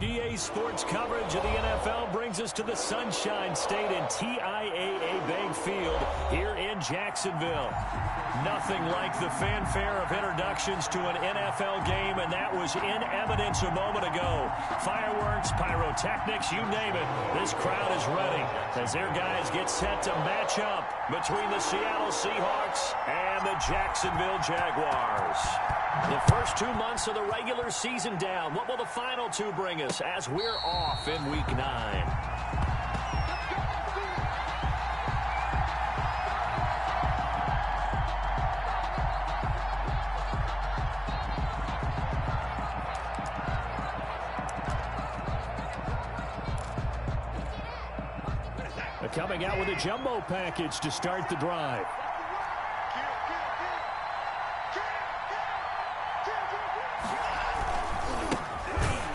EA Sports coverage of the NFL brings us to the Sunshine State and TIAA Bank Field here in Jacksonville. Nothing like the fanfare of introductions to an NFL game, and that was in evidence a moment ago. Fireworks, pyrotechnics, you name it. This crowd is ready as their guys get set to match up between the Seattle Seahawks and the Jacksonville Jaguars. The first 2 months of the regular season down. What will the final two bring us as we're off in Week 9? Coming out with a jumbo package to start the drive.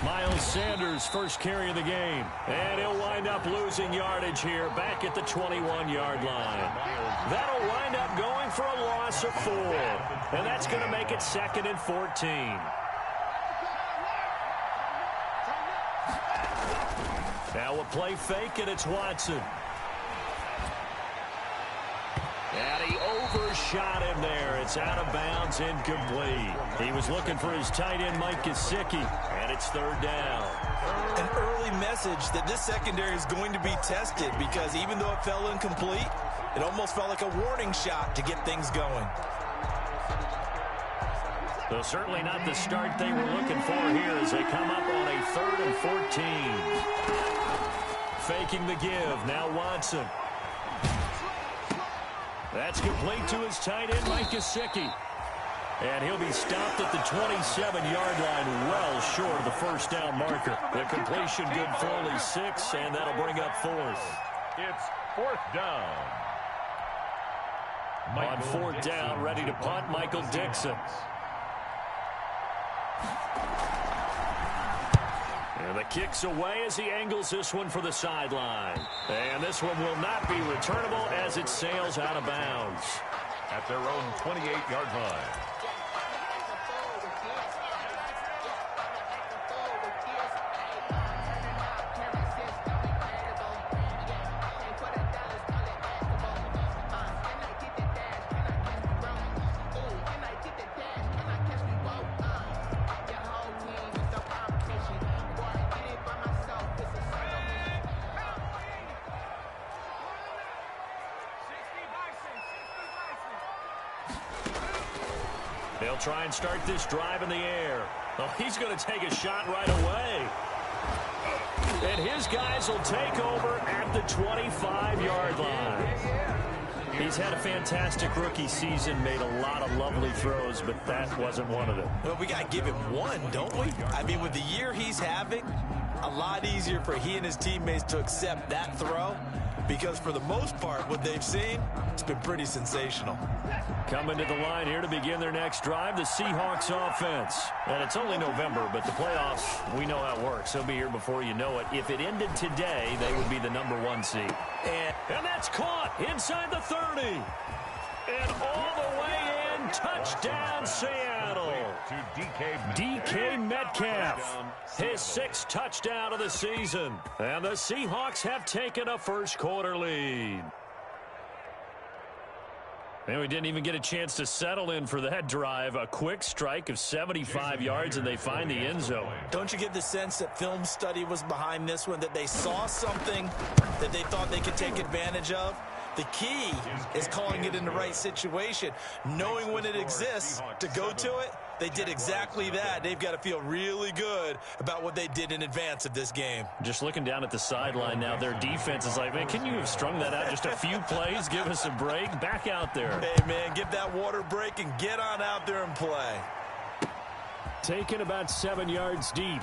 Miles Sanders, first carry of the game. And he'll wind up losing yardage here back at the 21-yard line. That'll wind up going for a loss of 4. And that's going to make it 2nd and 14. Now a play fake, and it's Watson. And he overshot him there. It's out of bounds, incomplete. He was looking for his tight end, Mike Gesicki, and it's 3rd down. An early message that this secondary is going to be tested because even though it fell incomplete, it almost felt like a warning shot to get things going. So certainly not the start they were looking for here as they come up on a 3rd and 14. Faking the give. Now Watson. That's complete to his tight end, Mike Gesicki. And he'll be stopped at the 27-yard line, well short of the first down marker. The completion good for only 6, and that'll bring up 4th. It's 4th down. On 4th down, ready to punt, Michael Dixon. And the kick's away as he angles this one for the sideline. And this one will not be returnable as it sails out of bounds. At their own 28-yard line. They'll try and start this drive in the air. Oh, he's going to take a shot right away. And his guys will take over at the 25-yard line. He's had a fantastic rookie season, made a lot of lovely throws, but that wasn't one of them. Well, we got to give him one, don't we? I mean, with the year he's having, a lot easier for he and his teammates to accept that throw because for the most part, what they've seen, it's been pretty sensational. Coming to the line here to begin their next drive, the Seahawks offense. And it's only November, but the playoffs, we know how it works. They'll be here before you know it. If it ended today, they would be the #1 seed. And that's caught inside the 30. And all the way in, touchdown Seattle. DK Metcalf, his 6th touchdown of the season. And the Seahawks have taken a first-quarter lead. And we didn't even get a chance to settle in for that drive. A quick strike of 75 yards, and they find the end zone. Don't you get the sense that film study was behind this one, that they saw something that they thought they could take advantage of? The key is calling it in the right situation, knowing when it exists to go to it. They did exactly that. They've got to feel really good about what they did in advance of this game. Just looking down at the sideline now, their defense is like, man, can you have strung that out just a few plays? Give us a break. Back out there. Hey, man, give that water break and get on out there and play. Taken about 7 yards deep.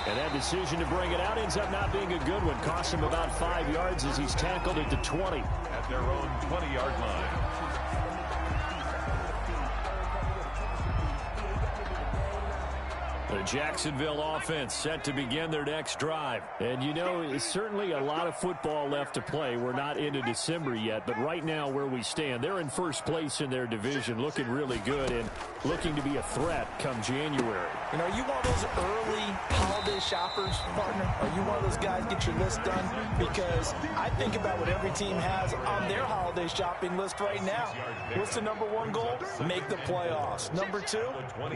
And that decision to bring it out ends up not being a good one. Cost him about 5 yards as he's tackled at the 20. At their own 20-yard line. The Jacksonville offense set to begin their next drive. And, you know, it's certainly a lot of football left to play. We're not into December yet, but right now where we stand, they're in first place in their division, looking really good and looking to be a threat come January. You know, are you one of those early holiday shoppers, partner? Are you one of those guys get your list done? Because I think about what every team has on their holiday shopping list right now. What's the number one goal? Make the playoffs. Number two,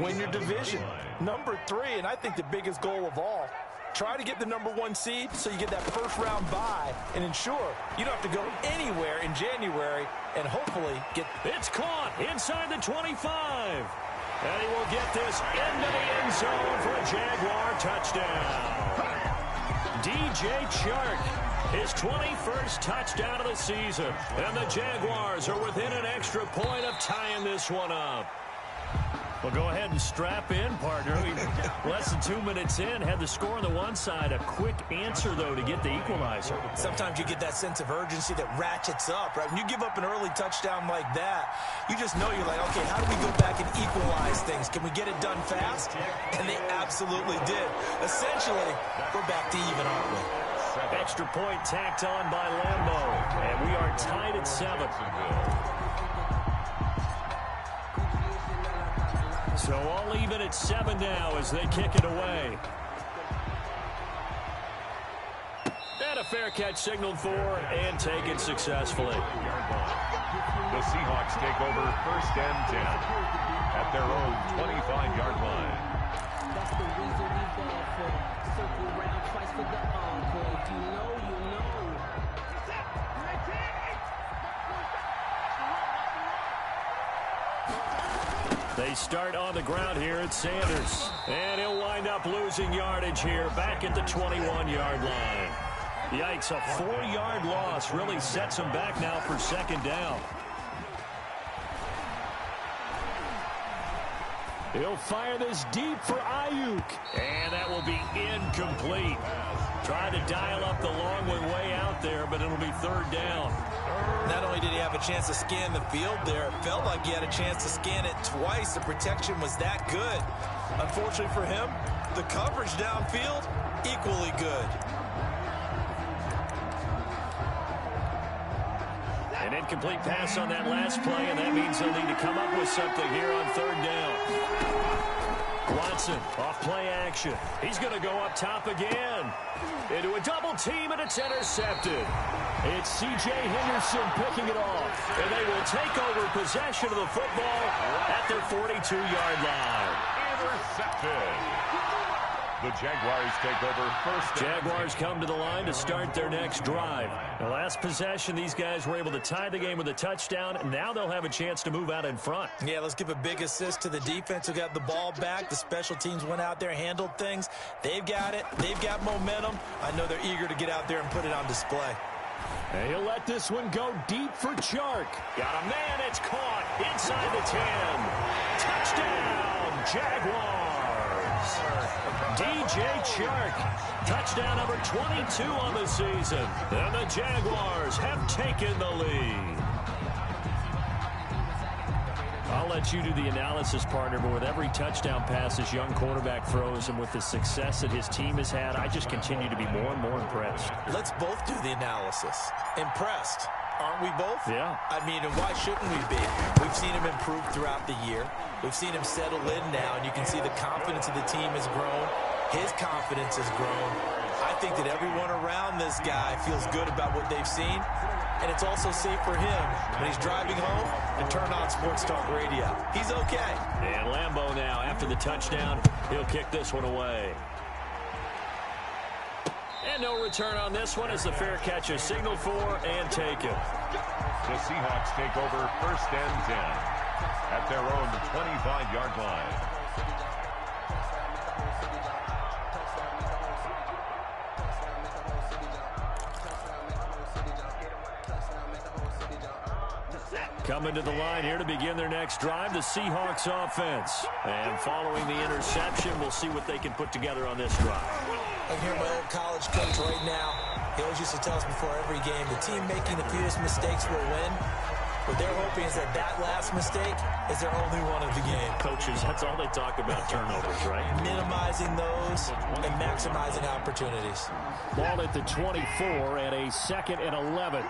win your division. Number three, and I think the biggest goal of all, try to get the number one seed so you get that first round bye and ensure you don't have to go anywhere in January and hopefully get... It's caught inside the 25. And he will get this into the end zone for a Jaguar touchdown. DJ Chark, his 21st touchdown of the season. And the Jaguars are within an extra point of tying this one up. Well, go ahead and strap in, partner. Less than 2 minutes in, had the score on the one side. A quick answer, though, to get the equalizer. Sometimes you get that sense of urgency that ratchets up, right? When you give up an early touchdown like that, you just know you're like, okay, how do we go back and equalize things? Can we get it done fast? And they absolutely did. Essentially, we're back to even, aren't we? Extra point tacked on by Lambo. And we are tied at 7. So all even at 7 now as they kick it away. And a fair catch signaled for and taken successfully. The Seahawks take over 1st and 10 at their own 25-yard line. That's the reason we ball for. Circle round twice for the encore. If you know, you know. They start on the ground here at Sanders. And he'll wind up losing yardage here back at the 21-yard line. Yikes, a 4-yard loss really sets him back now for 2nd down. He'll fire this deep for Ayuk. And that will be incomplete. Tried to dial up the long one way out there, but it'll be 3rd down. Not only did he have a chance to scan the field there, it felt like he had a chance to scan it twice. The protection was that good. Unfortunately for him, the coverage downfield, equally good. An incomplete pass on that last play, and that means they'll need to come up with something here on 3rd down. Watson off play action. He's going to go up top again. Into a double team, and it's intercepted. It's C.J. Henderson picking it off. And they will take over possession of the football at their 42-yard line. Intercepted. The Jaguars take over 1st. Jaguars come to the line to start their next drive. The last possession, these guys were able to tie the game with a touchdown. Now they'll have a chance to move out in front. Yeah, let's give a big assist to the defense who got the ball back. The special teams went out there, handled things. They've got it. They've got momentum. I know they're eager to get out there and put it on display. And he'll let this one go deep for Chark. Got a man. It's caught inside the 10. Touchdown, Jaguars. DJ Chark, touchdown number 22 on the season. And the Jaguars have taken the lead. I'll let you do the analysis, partner, but with every touchdown pass this young quarterback throws and with the success that his team has had, I just continue to be more and more impressed. Let's both do the analysis. Impressed. Aren't we both? Yeah. I mean, and why shouldn't we be? We've seen him improve throughout the year. We've seen him settle in now, and you can see the confidence of the team has grown. His confidence has grown. I think that everyone around this guy feels good about what they've seen, and it's also safe for him when he's driving home to turn on Sports Talk Radio. He's okay. And Lambo now, after the touchdown, he'll kick this one away. And no return on this one as the fair catch is signaled for and taken. The Seahawks take over 1st and 10 at their own 25-yard line. Coming to the line here to begin their next drive, the Seahawks offense. And following the interception, we'll see what they can put together on this drive. I hear my old college coach right now. He always used to tell us before every game, the team making the fewest mistakes will win. What they're hoping is that that last mistake is their only one of the game. Coaches, that's all they talk about, turnovers, right? Minimizing those and maximizing opportunities. Ball at the 24 and a 2nd and 11.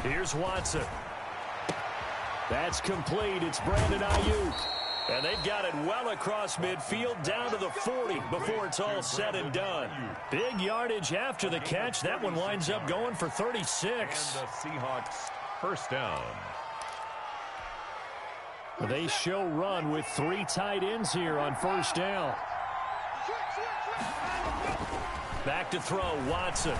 Here's Watson. That's complete. It's Brandon Ayuk. And they've got it well across midfield down to the 40 before it's all said and done. Big yardage after the catch. That one winds up going for 36. And the Seahawks first down. They show run with 3 tight ends here on first down. Back to throw, Watson.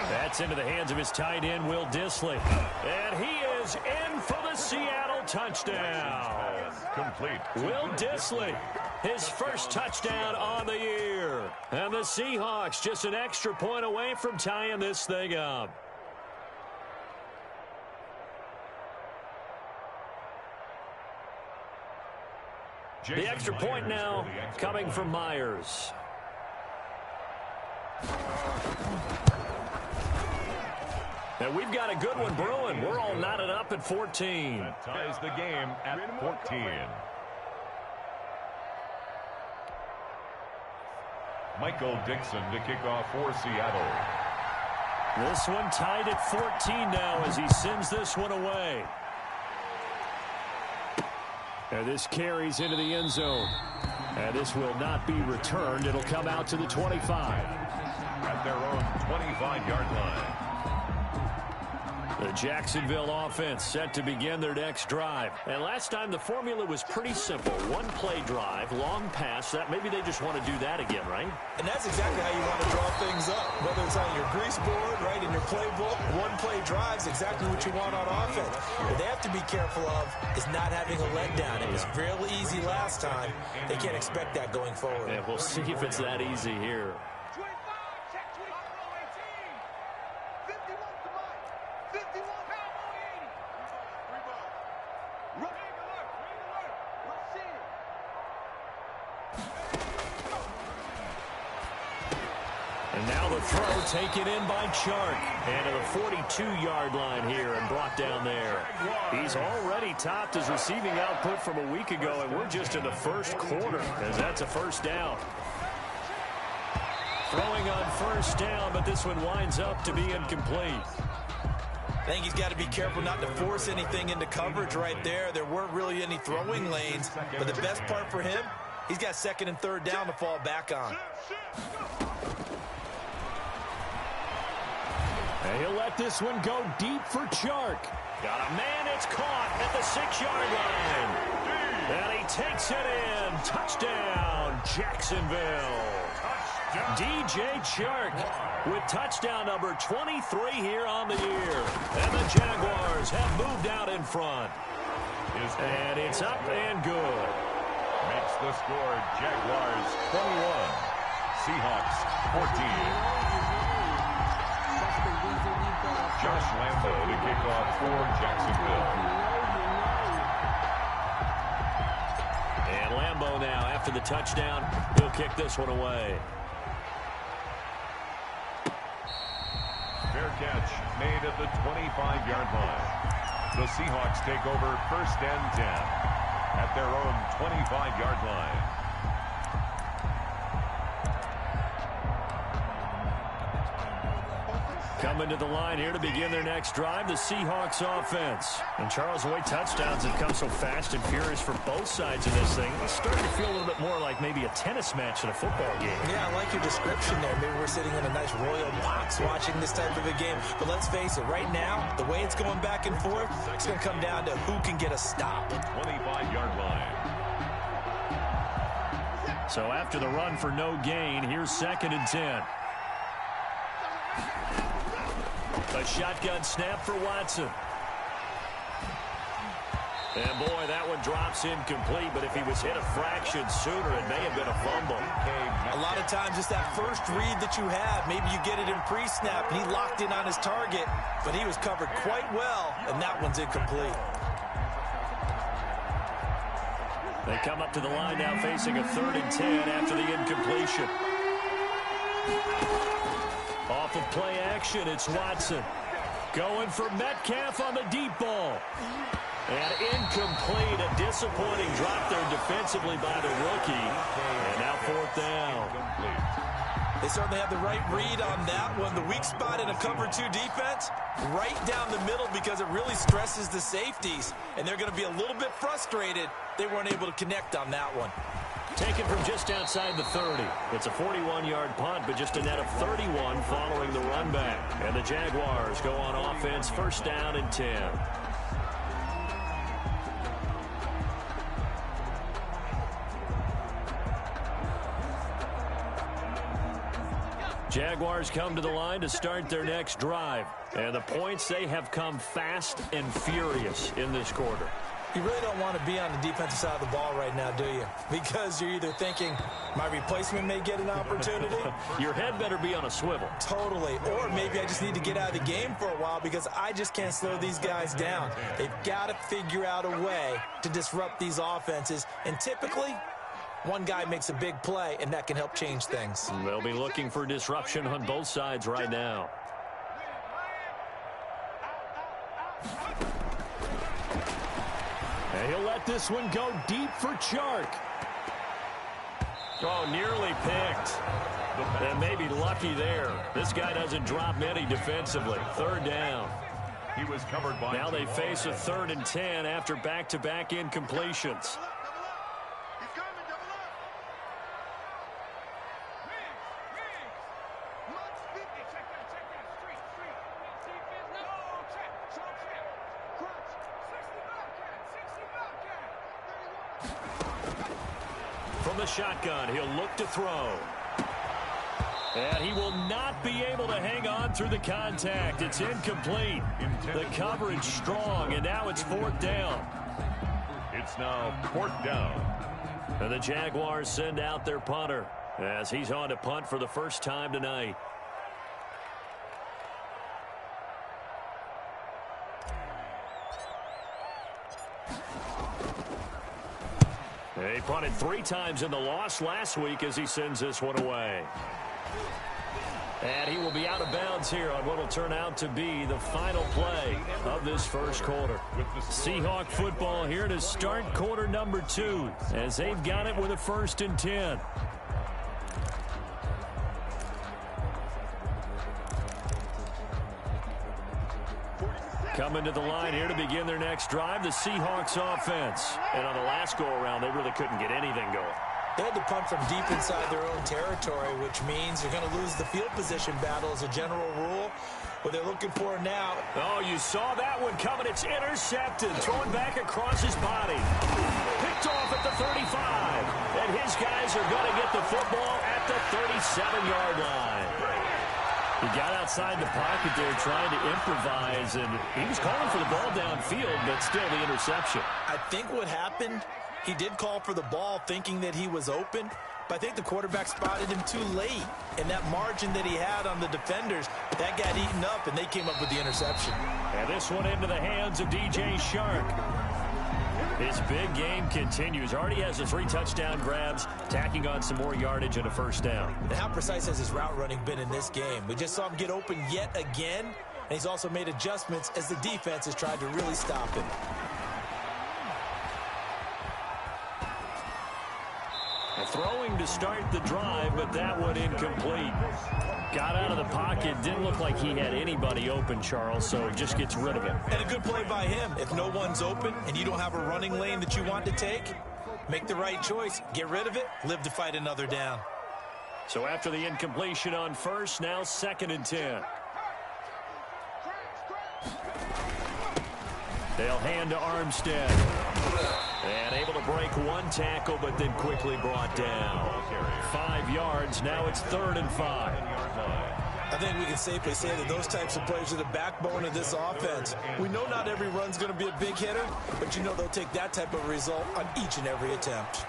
That's into the hands of his tight end, Will Dissly. And he is in for the Seattle touchdown. Complete. Will Dissly, his first touchdown on the year. And the Seahawks just an extra point away from tying this thing up. The extra point now coming from Myers. And we've got a good one brewing. We're all knotted up at 14. That ties the game at 14. Michael Dixon to kick off for Seattle. This one tied at 14 now as he sends this one away. And this carries into the end zone. And this will not be returned. It'll come out to the 25. At their own 25-yard line. The Jacksonville offense set to begin their next drive. And last time the formula was pretty simple. One-play drive, long pass. That maybe they just want to do that again, right? And that's exactly how you want to draw things up. Whether it's on your grease board, right, in your playbook, one-play drive's exactly what you want on offense. What they have to be careful of is not having a letdown. It was real easy last time. They can't expect that going forward. Yeah, we'll see if it's that easy here. And now the throw taken in by Chark. And to the 42-yard line here and brought down there. He's already topped his receiving output from a week ago, and we're just in the first quarter as that's a first down. Throwing on first down, but this one winds up to be incomplete. I think he's got to be careful not to force anything into coverage right there. There weren't really any throwing lanes, but the best part for him, he's got 2nd and 3rd down to fall back on. And he'll let this one go deep for Chark. Got a man, it's caught at the 6-yard line. And he takes it in. Touchdown, Jacksonville. DJ Chark with touchdown number 23 here on the year. And the Jaguars have moved out in front. And it's up and good. Makes the score Jaguars 21. Seahawks 14. Josh Lambo to kick off for Jacksonville. And Lambo now, after the touchdown, he'll kick this one away. Fair catch made at the 25-yard line. The Seahawks take over 1st and 10 at their own 25-yard line. Coming to the line here to begin their next drive, the Seahawks offense. And Charles, the way touchdowns have come so fast and furious for both sides of this thing, it's starting to feel a little bit more like maybe a tennis match in a football game. Yeah, I like your description there. Maybe we're sitting in a nice royal box watching this type of a game. But let's face it, right now, the way it's going back and forth, it's going to come down to who can get a stop. 25-yard line. So after the run for no gain, here's 2nd and 10. A shotgun snap for Watson. And boy, that one drops incomplete, but if he was hit a fraction sooner, it may have been a fumble. A lot of times it's that first read that you have. Maybe you get it in pre-snap, and he locked in on his target, but he was covered quite well, and that one's incomplete. They come up to the line now facing a 3rd and 10 after the incompletion. Off of play action, it's Watson. Going for Metcalf on the deep ball. And incomplete. A disappointing drop there defensively by the rookie. And now fourth down. They certainly have the right read on that one. The weak spot in a cover 2 defense, right down the middle because it really stresses the safeties. And they're going to be a little bit frustrated they weren't able to connect on that one. Taken from just outside the 30. It's a 41-yard punt, but just a net of 31 following the run back. And the Jaguars go on offense, first down and 10. Jaguars come to the line to start their next drive. And the points, they have come fast and furious in this quarter. You really don't want to be on the defensive side of the ball right now, do you? Because you're either thinking, my replacement may get an opportunity. Your head better be on a swivel. Totally. Or maybe I just need to get out of the game for a while because I just can't slow these guys down. They've got to figure out a way to disrupt these offenses. And typically, one guy makes a big play, and that can help change things. They'll be looking for disruption on both sides right now. And he'll let this one go deep for Chark. Oh, nearly picked. And maybe lucky there. This guy doesn't drop many defensively. Third down. He was covered by. Now they face a 3rd and 10 after back-to-back incompletions. From the shotgun, he'll look to throw. And he will not be able to hang on through the contact. It's incomplete. The coverage strong, and now it's 4th down. It's now 4th down. And the Jaguars send out their punter as he's on to punt for the first time tonight. He punted 3 times in the loss last week as he sends this one away. And he will be out of bounds here on what will turn out to be the final play of this first quarter. Seahawk football here to start quarter number 2 as they've got it with a 1st and 10. Coming to the line here to begin their next drive, the Seahawks offense. And on the last go-around, they really couldn't get anything going. They had to punt from deep inside their own territory, which means they're going to lose the field position battle as a general rule. What they're looking for now. Oh, you saw that one coming. It's intercepted. Thrown back across his body. Picked off at the 35. And his guys are going to get the football at the 37-yard line. He got outside the pocket there trying to improvise, and he was calling for the ball downfield, but still the interception. I think what happened, he did call for the ball thinking that he was open, but I think the quarterback spotted him too late. And that margin that he had on the defenders, that got eaten up, and they came up with the interception. And this one into the hands of DJ Chark. His big game continues. Already has the 3 touchdown grabs, tacking on some more yardage and a first down. And how precise has his route running been in this game? We just saw him get open yet again, and he's also made adjustments as the defense has tried to really stop him. Throwing to start the drive, but that one incomplete. Got out of the pocket. Didn't look like he had anybody open, Charles, so he just gets rid of it. And a good play by him. If no one's open and you don't have a running lane that you want to take, make the right choice. Get rid of it. Live to fight another down. So after the incompletion on first, now 2nd and 10. They'll hand to Armstead. And able to break one tackle, but then quickly brought down. 5 yards. Now it's 3rd and 5. I think we can safely say that those types of plays are the backbone of this offense. We know not every run's going to be a big hitter, but you know they'll take that type of result on each and every attempt.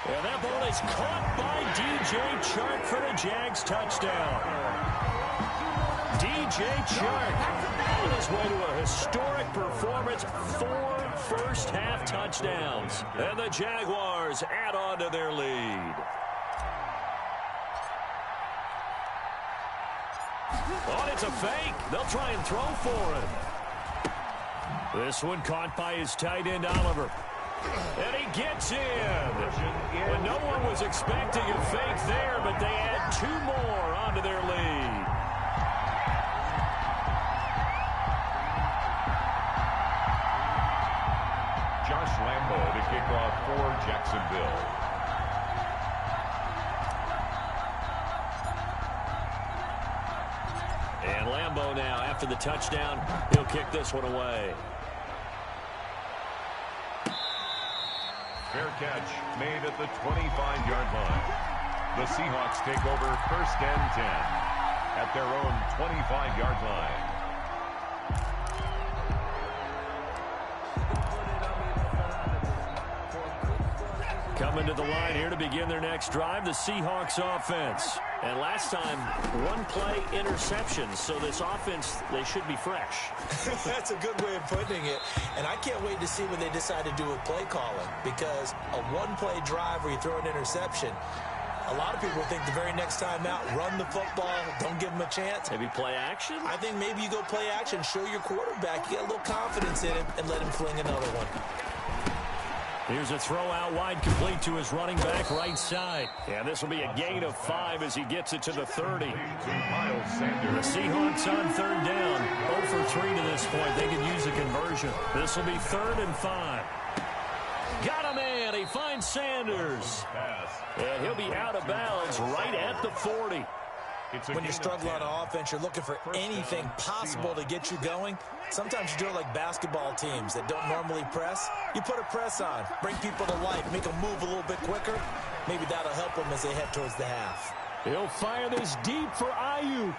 And that ball is caught by DJ Chark for the Jags touchdown. DJ Chark on his way to a historic performance, 4 first-half touchdowns. And the Jaguars add on to their lead. Oh, it's a fake. They'll try and throw for it. This one caught by his tight end, Oliver. And he gets in. When no one was expecting a fake there, but they add 2 more onto their lead. Josh Lambo to kick off for Jacksonville. And Lambo now, after the touchdown, he'll kick this one away. Fair catch made at the 25-yard line. The Seahawks take over 1st and 10 at their own 25-yard line. Coming to the line here to begin their next drive, the Seahawks offense. And last time, 1-play interception, so this offense, they should be fresh. That's a good way of putting it. And I can't wait to see what they decide to do with play calling, because a 1-play drive where you throw an interception, a lot of people think the very next time out, run the football, don't give them a chance. Maybe play action? I think maybe you go play action, show your quarterback, you get a little confidence in him, and let him fling another one. Here's a throw out wide, complete to his running back right side. And this will be a gain of 5 as he gets it to the 30. The Seahawks on 3rd down. 0 for 3 to this point. They could use a conversion. This will be 3rd and 5. Got a man. He finds Sanders. And he'll be out of bounds right at the 40. When you struggle on offense, you're looking for anything possible to get you going. Sometimes you do it like basketball teams that don't normally press. You put a press on, bring people to life, make them move a little bit quicker. Maybe that'll help them as they head towards the half. He'll fire this deep for Ayuk.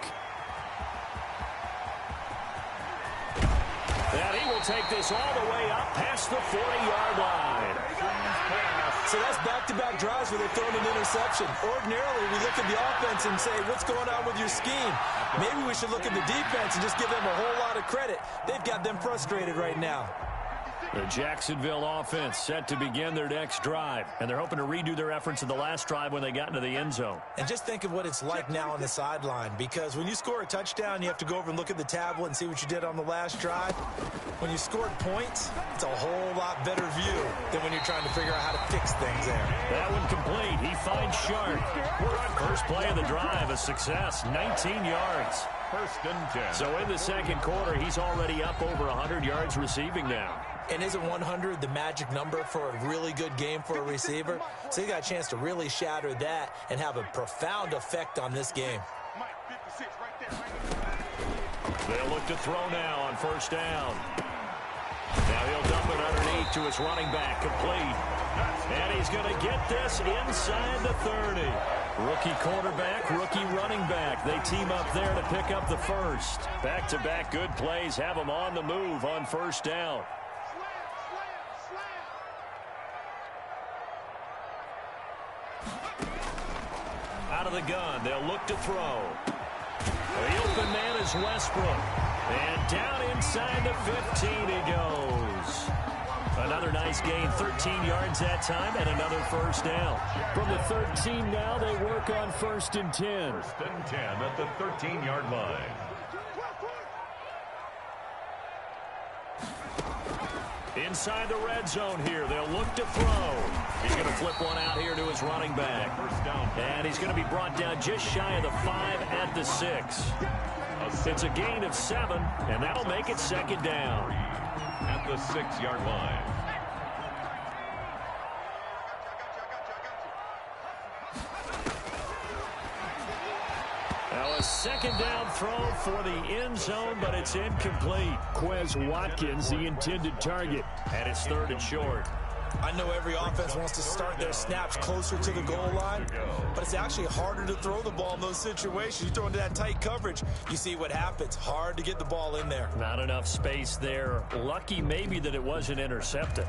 And he will take this all the way up past the 40-yard line. So that's back-to-back drives where they've thrown an interception. Ordinarily, we look at the offense and say, what's going on with your scheme? Maybe we should look at the defense and just give them a whole lot of credit. They've got them frustrated right now. The Jacksonville offense set to begin their next drive, and they're hoping to redo their efforts in the last drive when they got into the end zone. And just think of what it's like now on the sideline, because when you score a touchdown, you have to go over and look at the tablet and see what you did on the last drive. When you scored points, it's a whole lot better view than when you're trying to figure out how to fix things there. That one complete. He finds Sharp. First play of the drive, a success, 19 yards. 1st and 10. So in the second quarter, he's already up over 100 yards receiving now. And isn't 100 the magic number for a really good game for a receiver? So he got a chance to really shatter that and have a profound effect on this game. They'll look to throw now on 1st down. Now he'll dump it underneath to his running back, complete. And he's going to get this inside the 30. Rookie quarterback, rookie running back. They team up there to pick up the first. Back-to-back good plays have them on the move on 1st down. Out of the gun, they'll look to throw. The open man is Westbrook. And down inside the 15 he goes. Another nice gain, 13 yards that time, and another 1st down. From the 13 now, they work on 1st and 10. 1st and 10 at the 13-yard line. Inside the red zone here, they'll look to throw. He's going to flip one out here to his running back. 1st down. And he's going to be brought down just shy of the 5 at the 6. It's a gain of 7, and that'll make it 2nd down. At the 6-yard line. Now a 2nd down throw for the end zone, but it's incomplete. Quez Watkins, the intended target, and it's 3rd and short. I know every offense wants to start their snaps closer to the goal line, but it's actually harder to throw the ball in those situations. You throw into that tight coverage, you see what happens. Hard to get the ball in there. Not enough space there. Lucky maybe that it wasn't intercepted.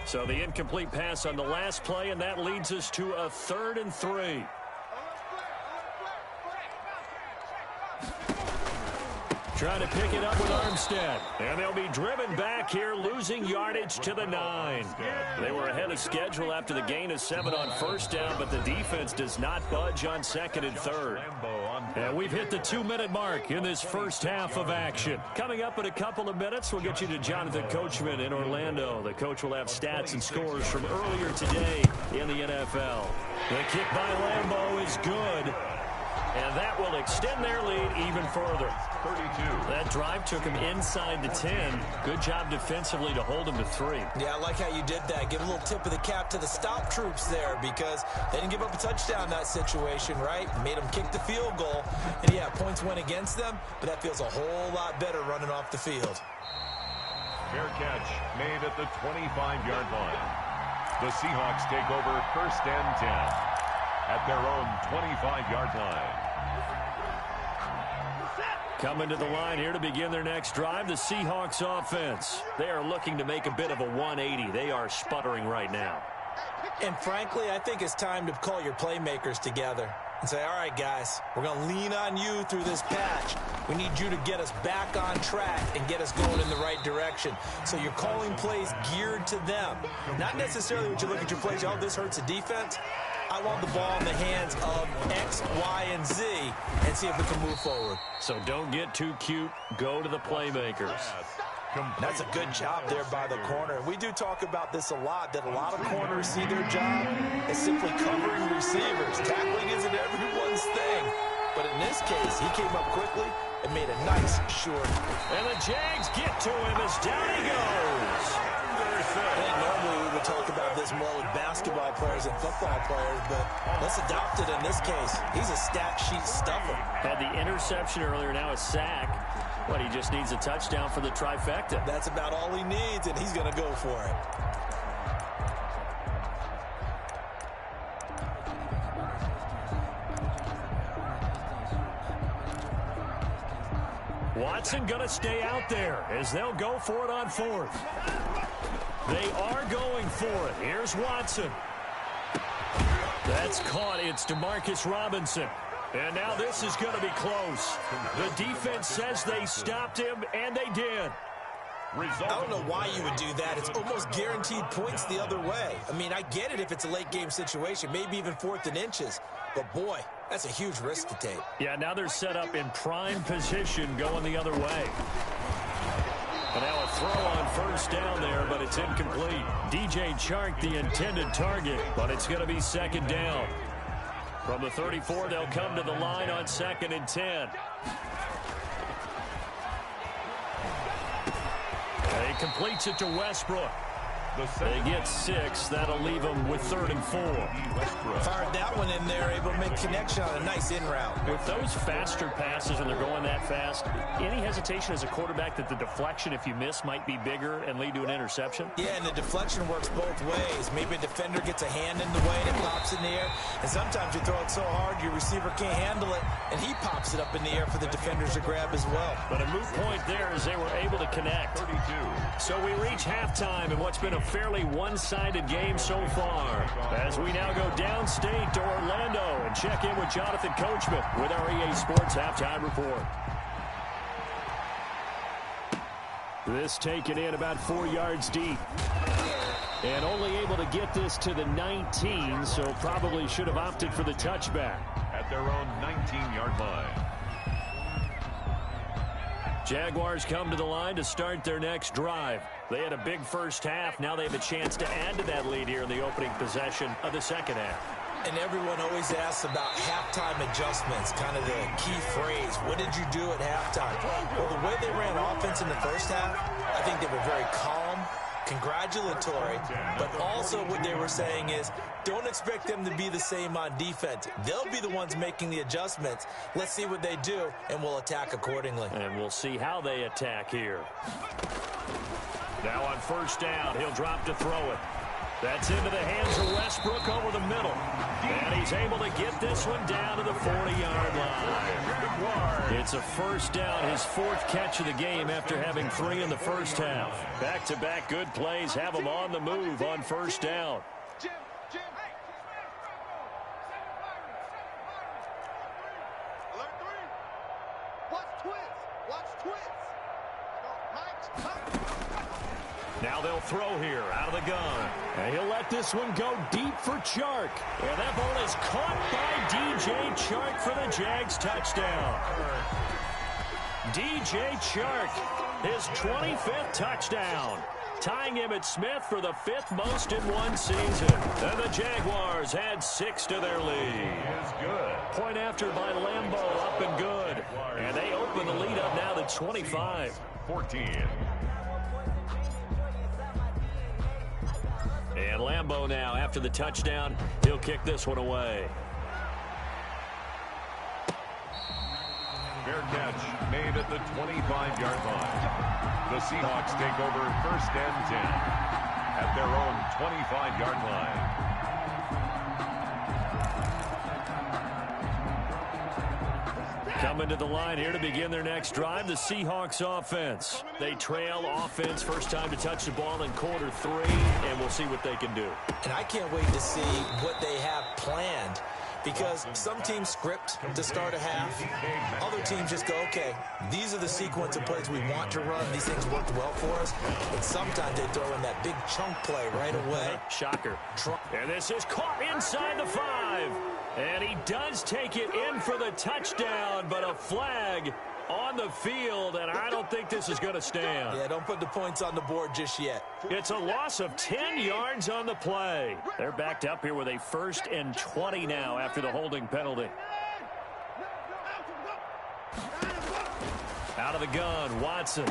So the incomplete pass on the last play, and that leads us to a 3rd and 3. Trying to pick it up with Armstead. And they'll be driven back here, losing yardage to the 9. They were ahead of schedule after the gain of 7 on first down, but the defense does not budge on second and third. And we've hit the 2-minute mark in this first half of action. Coming up in a couple of minutes, we'll get you to Jonathan Coachman in Orlando. The coach will have stats and scores from earlier today in the NFL. The kick by Lambeau is good. And that will extend their lead even further. 32. That drive took him inside the 10. Good job defensively to hold him to 3. Yeah, I like how you did that. Give a little tip of the cap to the stop troops there because they didn't give up a touchdown in that situation, right? Made them kick the field goal. And, yeah, points went against them, but that feels a whole lot better running off the field. Fair catch made at the 25-yard line. The Seahawks take over first and 10 at their own 25-yard line. Coming to the line here to begin their next drive, the Seahawks offense. They are looking to make a bit of a 180. They are sputtering right now. And frankly, I think it's time to call your playmakers together and say, all right, guys, we're going to lean on you through this patch. We need you to get us back on track and get us going in the right direction. So you're calling plays geared to them. Not necessarily when you look at your plays, oh, this hurts the defense. I want the ball in the hands of X, Y, and Z and see if we can move forward. So don't get too cute. Go to the playmakers. That's a good job there by the corner. We do talk about this a lot, that a lot of corners see their job as simply covering receivers. Tackling isn't everyone's thing. But in this case, he came up quickly and made a nice short. And the Jags get to him as down he goes. I think normally we would talk about this more with basketball players and football players, but let's adopt it in this case. He's a stat sheet stuffer. Had the interception earlier, now a sack. But he just needs a touchdown for the trifecta. That's about all he needs, and he's going to go for it. Watson going to stay out there as they'll go for it on 4th. They are going for it. Here's Watson. That's caught. It's DeMarcus Robinson. And now this is going to be close. The defense says they stopped him, and they did. I don't know why you would do that. It's almost guaranteed points the other way. I mean, I get it if it's a late-game situation, maybe even 4th and inches. But, boy, that's a huge risk to take. Yeah, now they're set up in prime position going the other way. And now a throw on first down there, but it's incomplete. DJ Chark, the intended target, but it's going to be 2nd down. From the 34, they'll come to the line on 2nd and 10. He completes it to Westbrook. They get 6. That'll leave them with 3rd and 4. Fired that one in there, able to make connection on a nice in route. With those faster passes and they're going that fast, any hesitation as a quarterback that the deflection, if you miss, might be bigger and lead to an interception? Yeah, and the deflection works both ways. Maybe a defender gets a hand in the way and it pops in the air. And sometimes you throw it so hard your receiver can't handle it, and he pops it up in the air for the defenders to grab as well. But a moot point there as they were able to connect. 32. So we reach halftime in what's been a fairly one-sided game so far. As we now go downstate to Orlando and check in with Jonathan Coachman with our EA Sports Halftime Report. This taken in about 4 yards deep. And only able to get this to the 19, so probably should have opted for the touchback. At their own 19-yard line. Jaguars come to the line to start their next drive. They had a big first half. Now they have a chance to add to that lead here in the opening possession of the second half. And everyone always asks about halftime adjustments, kind of the key phrase. What did you do at halftime? Well, the way they ran offense in the first half, I think they were very calm, congratulatory, but also what they were saying is don't expect them to be the same on defense. They'll be the ones making the adjustments. Let's see what they do, and we'll attack accordingly. And we'll see how they attack here. Now on first down, he'll drop to throw it. That's into the hands of Westbrook over the middle. And he's able to get this one down to the 40-yard line. It's a first down, his 4th catch of the game after having 3 in the first half. Back-to-back good plays have him on the move on first down. Watch twist. Now they'll throw here out of the gun. And he'll let this one go deep for Chark. And that ball is caught by DJ Chark for the Jags touchdown. DJ Chark, his 25th touchdown, tying Emmitt Smith for the 5th most in one season. And the Jaguars add 6 to their lead. Point after by Lambeau, up and good. And they open the lead up now to 25-14. And Lambeau now, after the touchdown, he'll kick this one away. Fair catch made at the 25-yard line. The Seahawks take over 1st and 10 at their own 25-yard line. Coming to the line here to begin their next drive, the Seahawks offense. They trail offense, first time to touch the ball in quarter 3, and we'll see what they can do. And I can't wait to see what they have planned, because some teams script to start a half. Other teams just go, okay, these are the sequence of plays we want to run. These things worked well for us. But sometimes they throw in that big chunk play right away. Shocker. And this is caught inside the 5. And he does take it in for the touchdown, but a flag on the field, and I don't think this is going to stand. Yeah, don't put the points on the board just yet. It's a loss of 10 yards on the play. They're backed up here with a 1st and 20 now after the holding penalty. Out of the gun, Watson.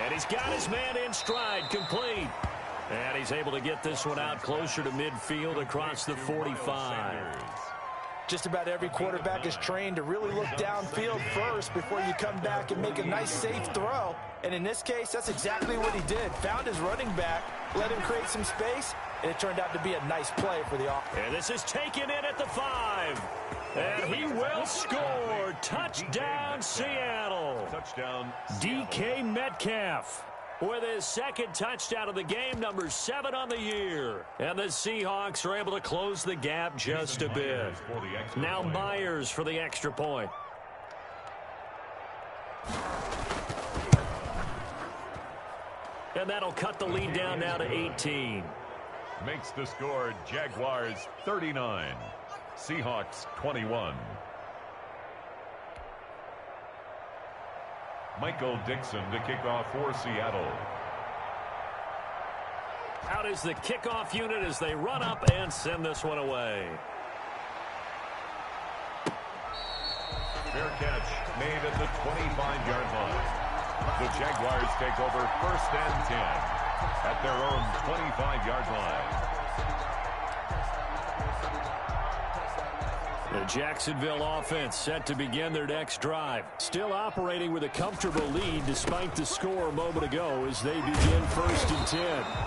And he's got his man in stride, complete. And he's able to get this one out closer to midfield across the 45. Just about every quarterback is trained to really look downfield first before you come back and make a nice, safe throw. And in this case, that's exactly what he did. Found his running back, let him create some space, and it turned out to be a nice play for the offense. And this is taken in at the 5. And he will score. Touchdown, Seattle. Touchdown, DK Metcalf with his 2nd touchdown of the game, number 7 on the year. And the Seahawks are able to close the gap just a bit. Now Myers for the extra point. And that'll cut the lead down now to 18. Makes the score Jaguars 39, Seahawks 21. Michael Dixon to kick off for Seattle. Out is the kickoff unit as they run up and send this one away. Fair catch made at the 25-yard line. The Jaguars take over 1st and 10 at their own 25-yard line. The Jacksonville offense set to begin their next drive. Still operating with a comfortable lead despite the score a moment ago as they begin 1st and 10.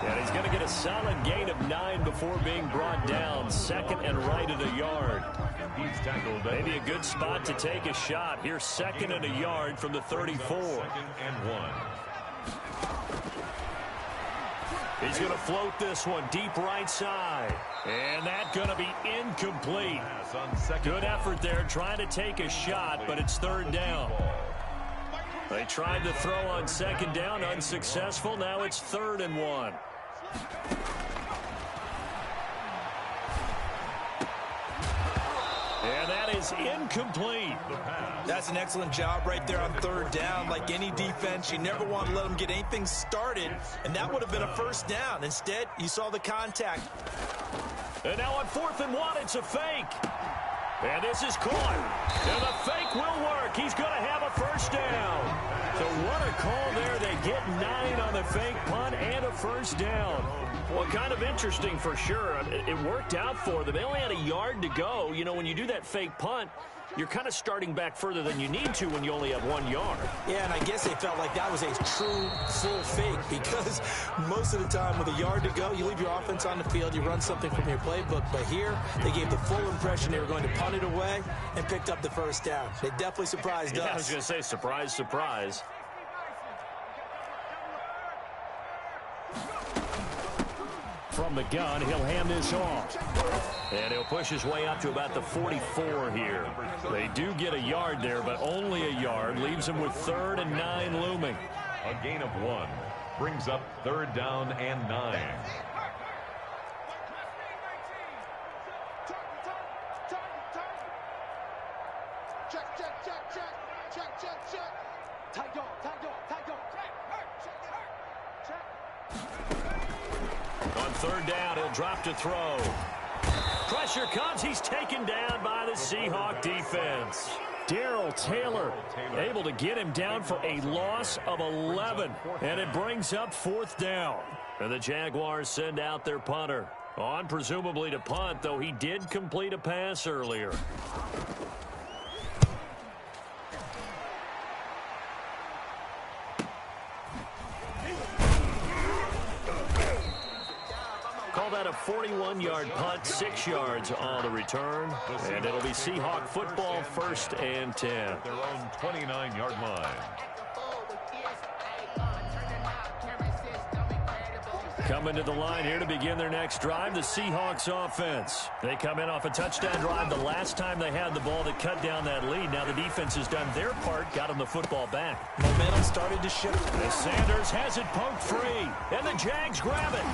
And he's going to get a solid gain of 9 before being brought down. 2nd and right at a yard. He's tackled. Maybe a good spot to take a shot. Here's 2nd and a yard from the 34. 2nd and 1. He's going to float this one deep right side. And that's going to be incomplete. Good effort there trying to take a shot, but it's 3rd down. They tried to throw on 2nd down, unsuccessful. Now it's 3rd and 1. And that is incomplete. That's an excellent job right there on 3rd down. Like any defense, you never want to let them get anything started, and that would have been a 1st down. Instead, you saw the contact. And now on 4th and 1, it's a fake. And this is caught. And the fake will work. He's going to have a 1st down. So what a call there. They get 9 on the fake punt and a 1st down. Well, kind of interesting for sure. It worked out for them. They only had a yard to go. You know, when you do that fake punt, you're kind of starting back further than you need to when you only have 1 yard. Yeah, and I guess they felt like that was a true full fake because most of the time with a yard to go, you leave your offense on the field, you run something from your playbook. But here, they gave the full impression they were going to punt it away and picked up the 1st down. They definitely surprised us. I was going to say, surprise, surprise. From the gun, he'll hand this off. And he'll push his way up to about the 44 here. They do get a yard there, but only a yard. Leaves him with 3rd and 9 looming. A gain of 1. Brings up 3rd down and 9. On 3rd down, he'll drop to throw. Pressure comes. He's taken down by the Seahawk defense. Darrell Taylor able to get him down for a loss of 11. And it brings up 4th down. And the Jaguars send out their punter. On presumably to punt, though he did complete a pass earlier. Call that a 41-yard punt, 6 yards on the return. And it'll be Seahawk football, 1st and 10. At their own 29-yard line. Coming to the line here to begin their next drive, the Seahawks offense. They come in off a touchdown drive the last time they had the ball that cut down that lead. Now the defense has done their part, got them the football back. Momentum started to shift. As Sanders has it poked free, and the Jags grab it.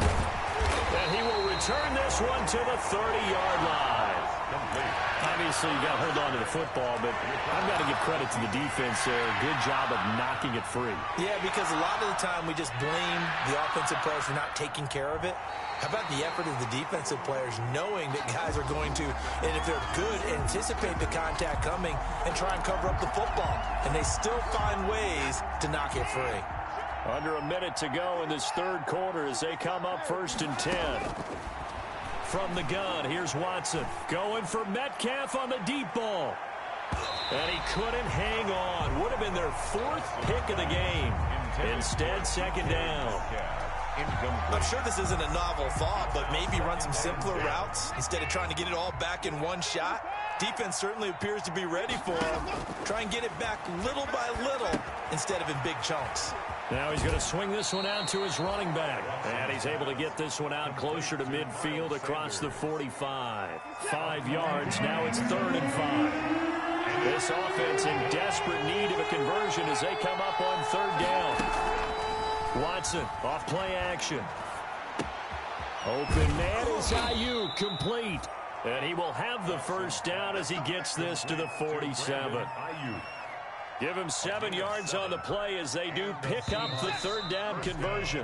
And he will return this one to the 30-yard line. Complete. Obviously, you got to hold on to the football, but I've got to give credit to the defense there. Good job of knocking it free. Yeah, because a lot of the time we just blame the offensive players for not taking care of it. How about the effort of the defensive players knowing that guys are going to, and if they're good, anticipate the contact coming and try and cover up the football. And they still find ways to knock it free. Under a minute to go in this 3rd quarter as they come up 1st and 10. From the gun, here's Watson. Going for Metcalf on the deep ball. And he couldn't hang on. Would have been their 4th pick of the game. Instead, 2nd down. I'm sure this isn't a novel thought, but maybe run some simpler routes instead of trying to get it all back in one shot. Defense certainly appears to be ready for him. Try and get it back little by little instead of in big chunks. Now he's going to swing this one out to his running back. And he's able to get this one out closer to midfield across the 45. 5 yards. Now it's 3rd and 5. This offense in desperate need of a conversion as they come up on 3rd down. Watson off play action. Open man is Ayuk, complete. And he will have the 1st down as he gets this to the 47. Give him 7 yards on the play as they do pick up the 3rd down conversion.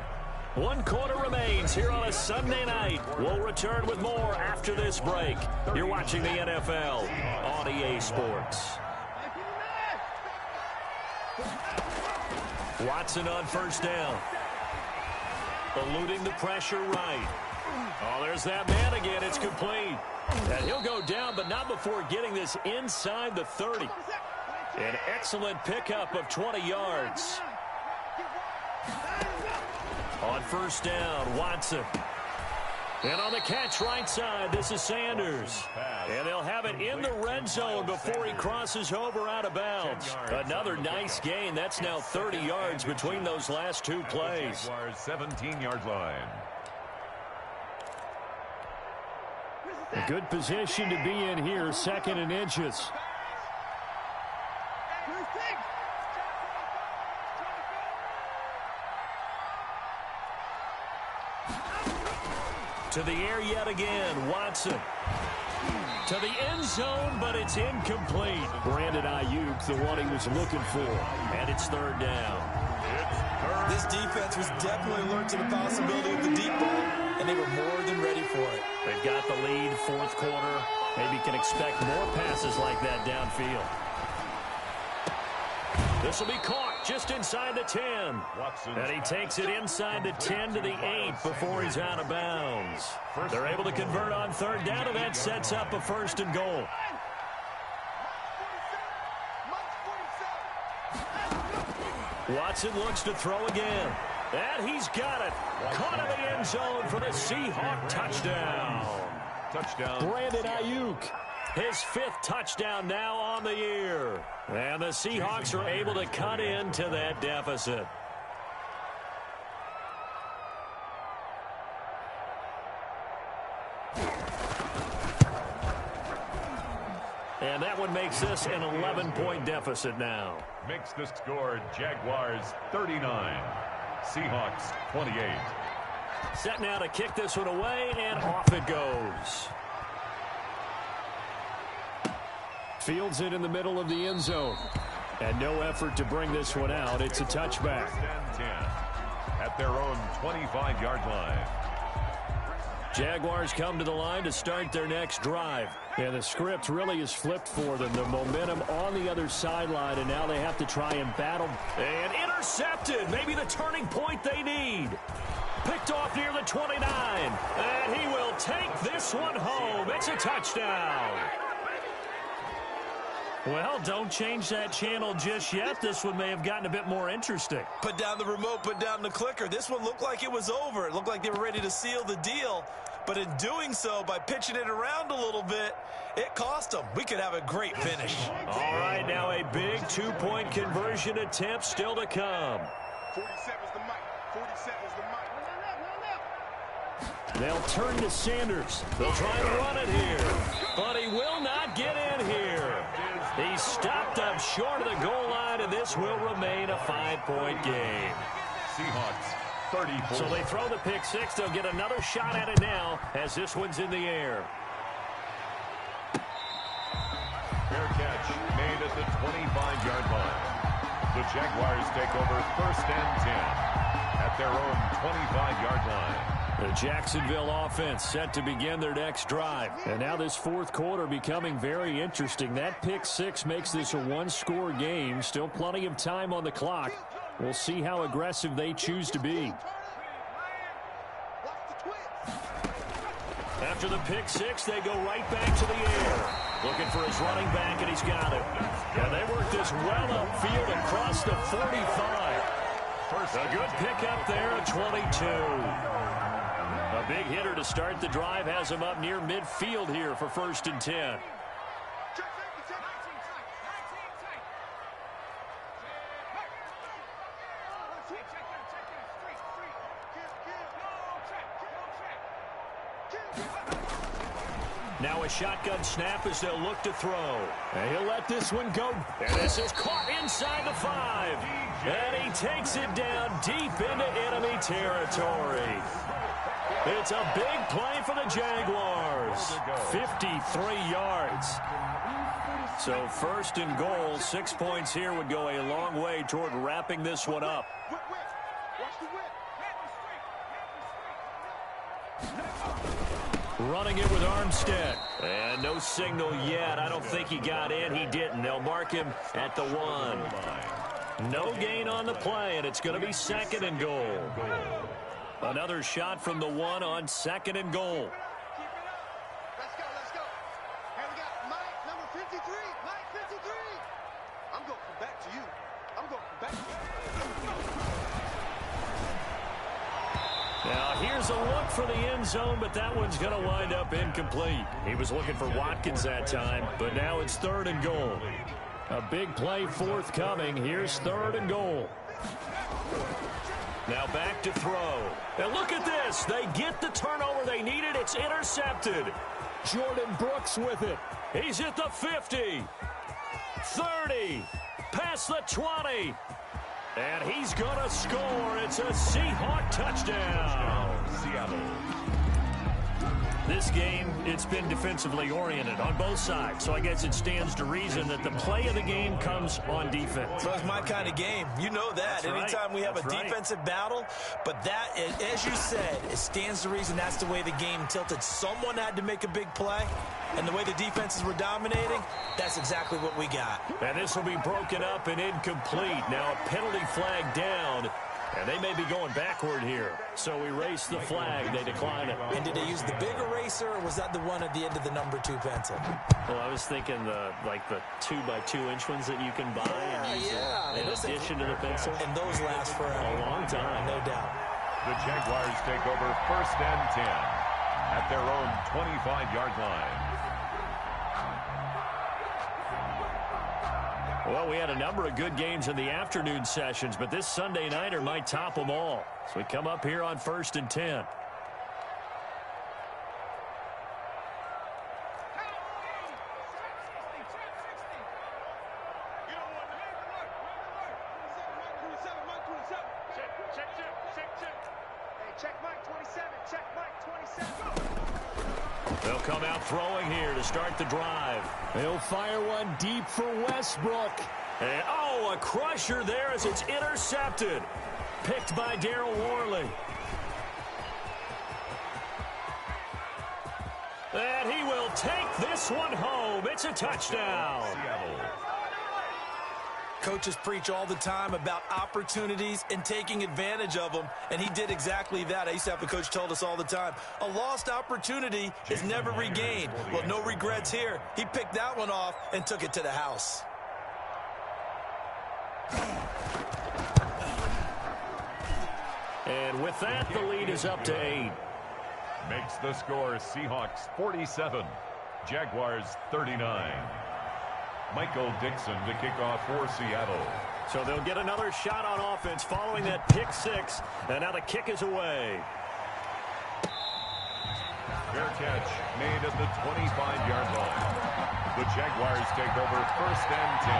1 quarter remains here on a Sunday night. We'll return with more after this break. You're watching the NFL on EA Sports. Watson on 1st down. Eluding the pressure right. Oh, there's that man again. It's complete. And he'll go down, but not before getting this inside the 30. An excellent pickup of 20 yards. On 1st down, Watson. And on the catch right side, this is Sanders. And they'll have it in the red zone before he crosses over out of bounds. Another nice gain. That's now 30 yards between those last 2 plays. 17-yard line. A good position to be in here, 2nd and inches. To the air yet again, Watson. To the end zone, but it's incomplete. Brandon Ayuk, the one he was looking for. And it's 3rd down. This defense was definitely alert to the possibility of the deep ball, and they were more than ready for it. They've got the lead, 4th quarter. Maybe can expect more passes like that downfield. This will be caught just inside the 10. And he takes it inside the 10 to the 8 before he's out of bounds. They're able to convert on 3rd down, and that sets up a 1st and goal. Watson looks to throw again. And he's got it. Caught in the end zone for the Seahawk touchdown. Brandon Ayuk. His 5th touchdown now on the year. And the Seahawks are able to cut into that deficit. And that one makes this an 11-point deficit now. Makes the score Jaguars 39, Seahawks 28. Set now to kick this one away, and off it goes. Fields it in the middle of the end zone. And no effort to bring this one out. It's a touchback. First and 10 at their own 25-yard line. Jaguars come to the line to start their next drive. And the script really is flipped for them. The momentum on the other sideline, and now they have to try and battle. And intercepted. Maybe the turning point they need. Picked off near the 29. And he will take this one home. It's a touchdown. Well, don't change that channel just yet. This one may have gotten a bit more interesting. Put down the remote, put down the clicker. This one looked like it was over. It looked like they were ready to seal the deal. But in doing so, by pitching it around a little bit, it cost them. We could have a great finish. All right, now a big two-point conversion attempt still to come. 47's the mic. 47's the mic. They'll turn to Sanders. They'll try to run it here. But he will not get in here. He's stopped up short of the goal line, and this will remain a 5-point game. Seahawks 34. So they throw the pick six. They'll get another shot at it now as this one's in the air. Fair catch made at the 25-yard line. The Jaguars take over first and 10 at their own 25-yard line. The Jacksonville offense set to begin their next drive. And now this fourth quarter becoming very interesting. That pick six makes this a one-score game. Still plenty of time on the clock. We'll see how aggressive they choose to be. After the pick six, they go right back to the air. Looking for his running back, and he's got it. And they work this well upfield across the 45. A good pickup there at 22. A big hitter to start the drive has him up near midfield here for first and 10. Now a shotgun snap as they'll look to throw. And he'll let this one go. And this is caught inside the 5. And he takes it down deep into enemy territory. It's a big play for the Jaguars. 53 yards. So first and goal, 6 points here would go a long way toward wrapping this one up. Running it with Armstead. And no signal yet. I don't think he got in. He didn't. They'll mark him at the 1. No gain on the play, and it's going to be second and goal. Another shot from the 1 on second and goal. Let's go, let's go. Here we got Mike, number 53. Mike, 53. I'm going to come back to you. I'm going to come back to you. Now, here's a look for the end zone, but that one's going to wind up incomplete. He was looking for Watkins that time, but now it's third and goal. A big play forthcoming. Here's third and goal. Now back to throw. And look at this. They get the turnover they needed. It's intercepted. Jordan Brooks with it. He's at the 50. 30. Past the 20. And he's going to score. It's a Seahawk touchdown. Seattle. This game, it's been defensively oriented on both sides. So I guess it stands to reason that the play of the game comes on defense. So it's my kind of game. You know that. That's Anytime right. we have That's a right. defensive battle. But that, as you said, it stands to reason that's the way the game tilted. Someone had to make a big play. And the way the defenses were dominating, that's exactly what we got. And this will be broken up and incomplete. Now a penalty flag down. And they may be going backward here. So erase the flag. They decline it. And did they use the big eraser, or was that the one at the end of the number 2 pencil? Well, I was thinking the 2x2-inch ones that you can buy and use in addition to the pencil. And those last forever. A long time. No doubt. The Jaguars take over first and 10 at their own 25-yard line. Well, we had a number of good games in the afternoon sessions, but this Sunday nighter might top them all. So we come up here on first and 10. Check. Check Mike 27. Check Mike 27. They'll come out throwing here to start the drive. They'll fire one deep for Westbrook. And, oh, a crusher there as it's intercepted. Picked by Darryl Worley. And he will take this one home. It's a touchdown. Coaches preach all the time about opportunities and taking advantage of them, and he did exactly that. I used to have a coach told us all the time, a lost opportunity is never regained. Well, no regrets here. He picked that one off and took it to the house. And with that, the lead is up to 8. Makes the score Seahawks 47, Jaguars 39. Michael Dixon to kick off for Seattle. So they'll get another shot on offense following that pick six. And now the kick is away. Fair catch made at the 25-yard line. The Jaguars take over first and 10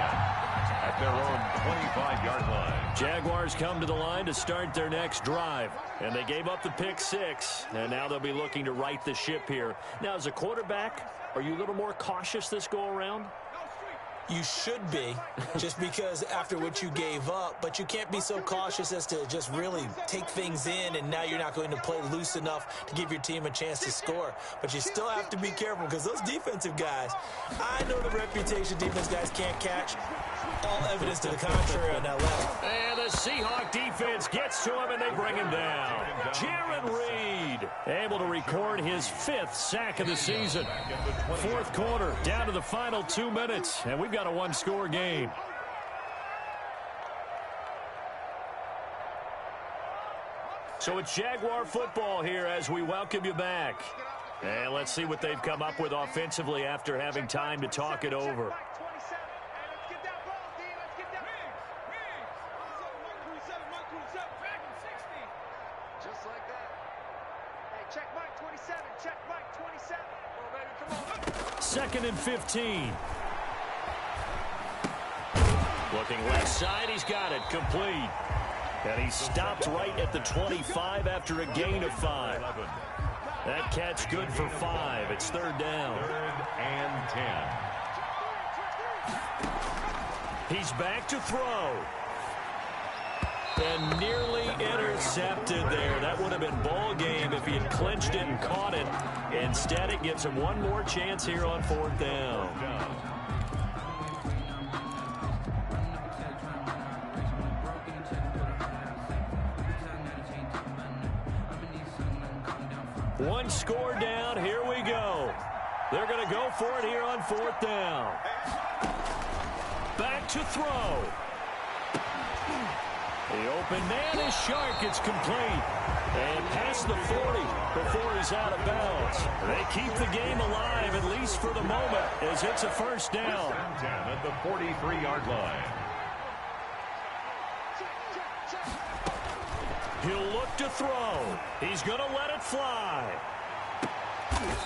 at their own 25-yard line. Jaguars come to the line to start their next drive. And they gave up the pick six. And now they'll be looking to right the ship here. Now, as a quarterback, are you a little more cautious this go-around? You should be, just because after what you gave up, but you can't be so cautious as to just really take things in, and now you're not going to play loose enough to give your team a chance to score. But you still have to be careful, because those defensive guys, I know the reputation defense guys can't catch. All evidence to the contrary on that level. And the Seahawk defense gets to him, and they bring him down. Jaron Reed able to record his 5th sack of the season. 4th quarter, down to the final 2 minutes, and we've got a one-score game. So it's Jaguar football here as we welcome you back. And let's see what they've come up with offensively after having time to talk it over. Just like that. Hey, check Mike 27. Check Mike 27. Oh, baby, come on. 2nd and 15. Looking left side, he's got it, complete. And he stopped right at the 25 after a gain of 5. That catch good for 5. It's 3rd down. 3rd and 10. He's back to throw. And nearly intercepted there. That would have been ball game if he had clinched it and caught it. Instead, it gives him one more chance here on 4th down. One score down. Here we go. They're going to go for it here on 4th down. Back to throw. The open man is Shark. It's complete. And past the 40 before he's out of bounds. They keep the game alive, at least for the moment, as it's a 1st down. 10 at the 43-yard line. He'll look to throw. He's going to let it fly.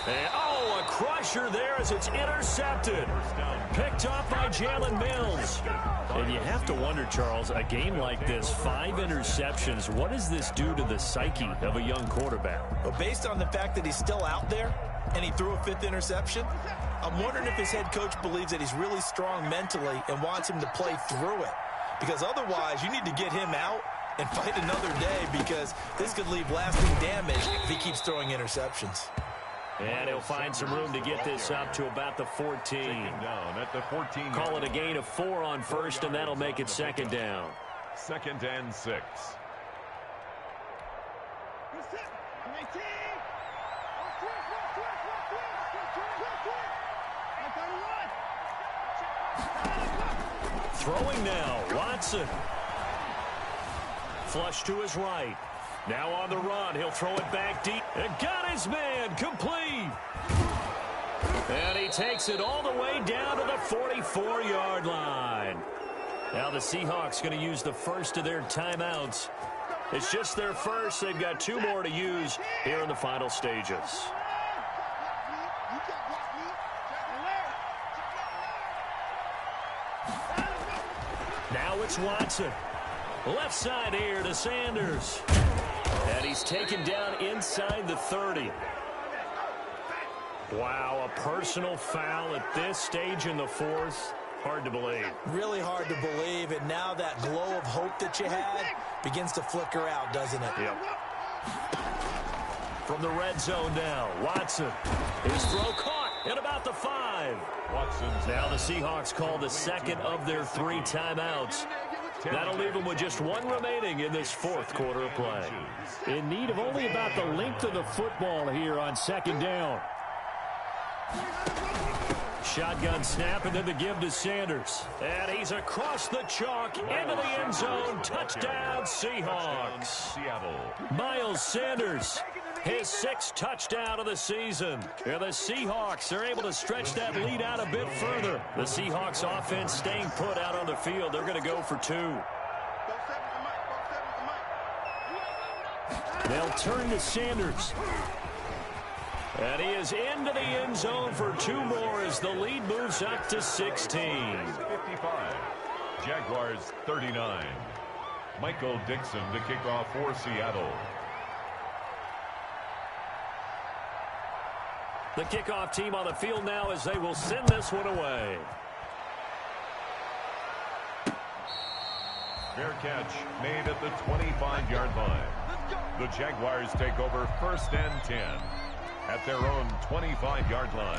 And, oh, a crusher there as it's intercepted. Picked off by Jalen Mills. And you have to wonder, Charles, a game like this, 5 interceptions, what does this do to the psyche of a young quarterback? Well, based on the fact that he's still out there and he threw a 5th interception, I'm wondering if his head coach believes that he's really strong mentally and wants him to play through it. Because otherwise, you need to get him out and fight another day, because this could leave lasting damage if he keeps throwing interceptions. And he'll find some room to get this up to about the 14. Down at the 14. Call it a gain of 4 on 1st, and that'll make it 2nd down. 2nd and 6. Throwing now, Watson. Flush to his right. Now on the run, he'll throw it back deep. And got his man, complete. And he takes it all the way down to the 44-yard line. Now the Seahawks going to use the first of their timeouts. It's just their first. They've got 2 more to use here in the final stages. Now it's Watson. Left side here to Sanders. And he's taken down inside the 30. Wow, a personal foul at this stage in the fourth. Hard to believe. Really hard to believe, and now that glow of hope that you had begins to flicker out, doesn't it? Yep. From the red zone now, Watson. His throw caught at about the 5. Watson's now the Seahawks call the second of their 3 timeouts. That'll leave them with just 1 remaining in this fourth quarter of play. In need of only about the length of the football here on second down. Shotgun snap and then the give to Sanders. And he's across the chalk into the end zone. Touchdown, Seahawks. Seattle. Miles Sanders, his 6th touchdown of the season. And the Seahawks are able to stretch that lead out a bit further. The Seahawks offense staying put out on the field. They're going to go for 2. They'll turn to Sanders. And he is into the end zone for 2 more as the lead moves up to 16. 55. Jaguars 39. Michael Dixon to kick off for Seattle. The kickoff team on the field now as they will send this one away. Fair catch made at the 25-yard line. The Jaguars take over 1st and 10 at their own 25-yard line.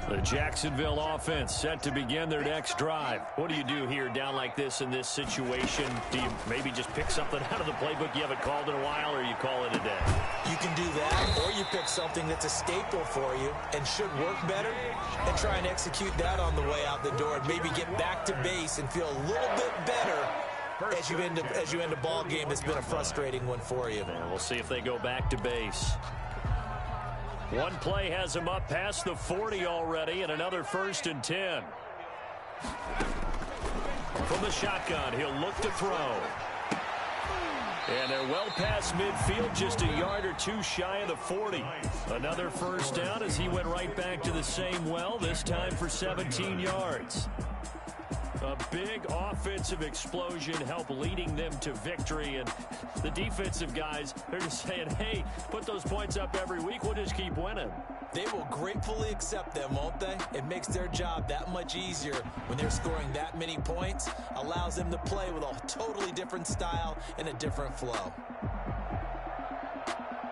The Jacksonville offense set to begin their next drive. What do you do here down like this in this situation? Do you maybe just pick something out of the playbook you haven't called in a while, or you call it a day? You can do that, or you pick something that's a staple for you and should work better and try and execute that on the way out the door and maybe get back to base and feel a little bit better as you end a ball game that's been a frustrating one for you. And we'll see if they go back to base. One play has him up past the 40 already, and another 1st and 10. From the shotgun, he'll look to throw. And they're well past midfield, just a yard or 2 shy of the 40. Another 1st down as he went right back to the same well, this time for 17 yards. A big offensive explosion helped leading them to victory, and the defensive guys, they're just saying, hey, put those points up every week, we'll just keep winning. They will gratefully accept them, won't they? It makes their job that much easier when they're scoring that many points, allows them to play with a totally different style and a different flow.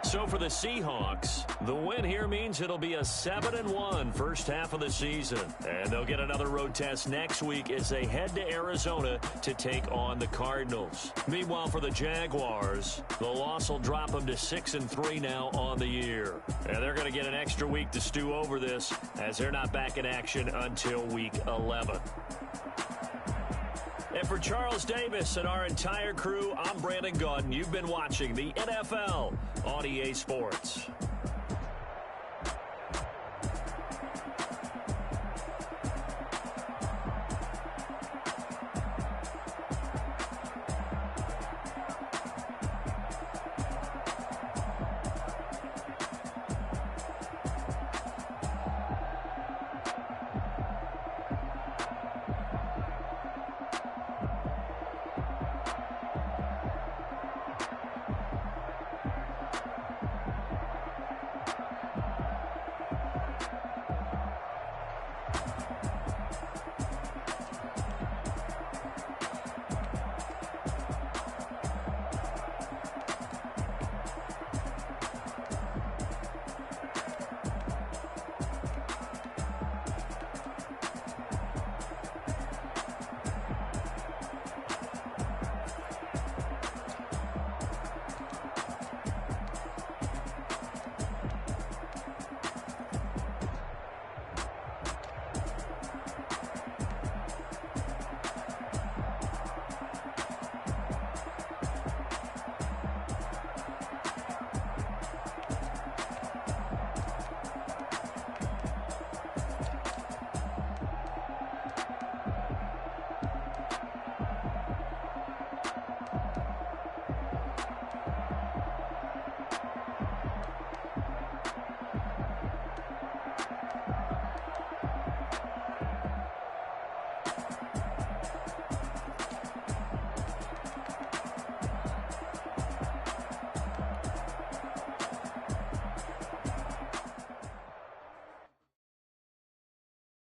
So for the Seahawks, the win here means it'll be a 7-1 first half of the season. And they'll get another road test next week as they head to Arizona to take on the Cardinals. Meanwhile, for the Jaguars, the loss will drop them to 6-3 now on the year. And they're going to get an extra week to stew over this as they're not back in action until week 11. And for Charles Davis and our entire crew, I'm Brandon Gaudin. You've been watching the NFL on EA Sports.